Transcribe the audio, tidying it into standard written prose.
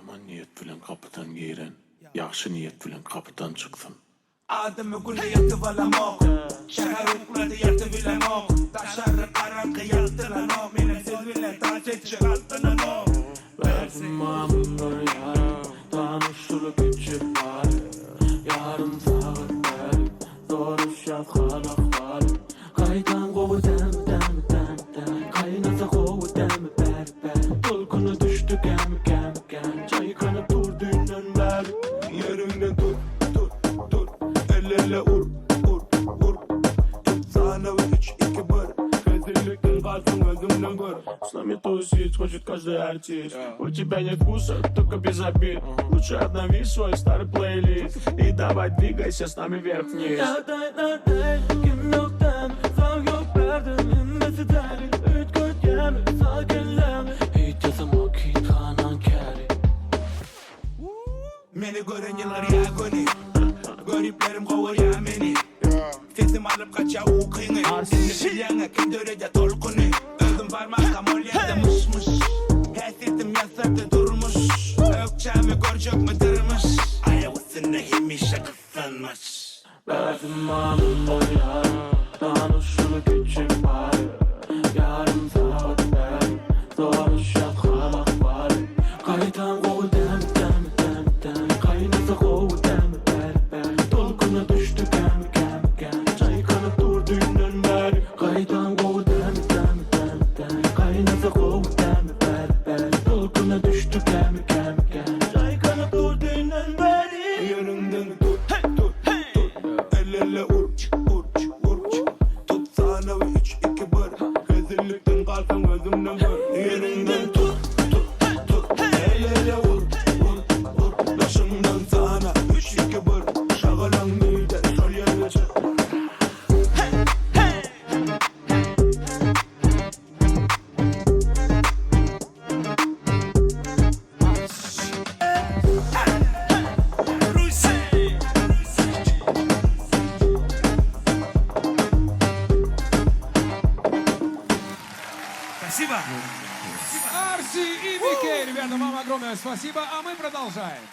Yaman niyet bilen kapıdan giren, yaxşı niyet bilen kapıdan çıksın. Adımı kulliyatı valamok, şehir ukladı yatı bilemok. Taşarı karanlığı yaltılanok, benim siz bile taş et çıkarttılanok. Verdim mamur yarım, tanıştırıp içip var. Yarım sağır berim, zor iş yaz kalaklarım. Kaydan kovu dem. Kaynasa kovu dem ber. Dolkunu düştü gem. Çay kanıp durduğundan beri. Yerinden tut. Elle ur. Tut sana ve 3, 2, 1. Rezillikten kalsın gözümden gör. С нами тусить хочет каждый артист. У тебя нет вкуса, только без обид. Лучше обнови свой старый плейлист и давай двигайся с нами вверх-вниз. Kim yoktan sağ yok verdim inmesi deli. Üç göt yemi sakinlemi. Hiç yazamok hiç kanan keri. Beni gören yıllar ya gönü. Görüplerim kovar ya beni. Sesim alıp kaça o kıyını. Seni bilyana kim dörece tolkunu. Özüm parmakta molyada mış. Her sesim yasaktı durmuş. Ökçemi görcek mi tırmış. Ayak üstünde yemiş akıslanmış. Verdim mamur yarım, tanıştırıp içip var. Yarım saat berim, zor iş yaz kalaklarım. Kaydan kovu dem. Kaynasa kovu dem ber. Dolkuna düştü gem. Çay kanıp durduğundan beri. Kaydan kovu dem. Kaynasa kovu dem ber. Dolkuna düştü gem. Çay kanıp durduğundan beri. Yerinden tut. Elle ur. Tut sana ve 3, 2, 1. Rezillikten kalsın gözümden gör. Yerinden tut. Elle ur. Başımdan sana 3, 2, 1. Şagalan mide sol yerine çek. Спасибо. Арси и Микель, ребята, мама огромное спасибо, а мы продолжаем.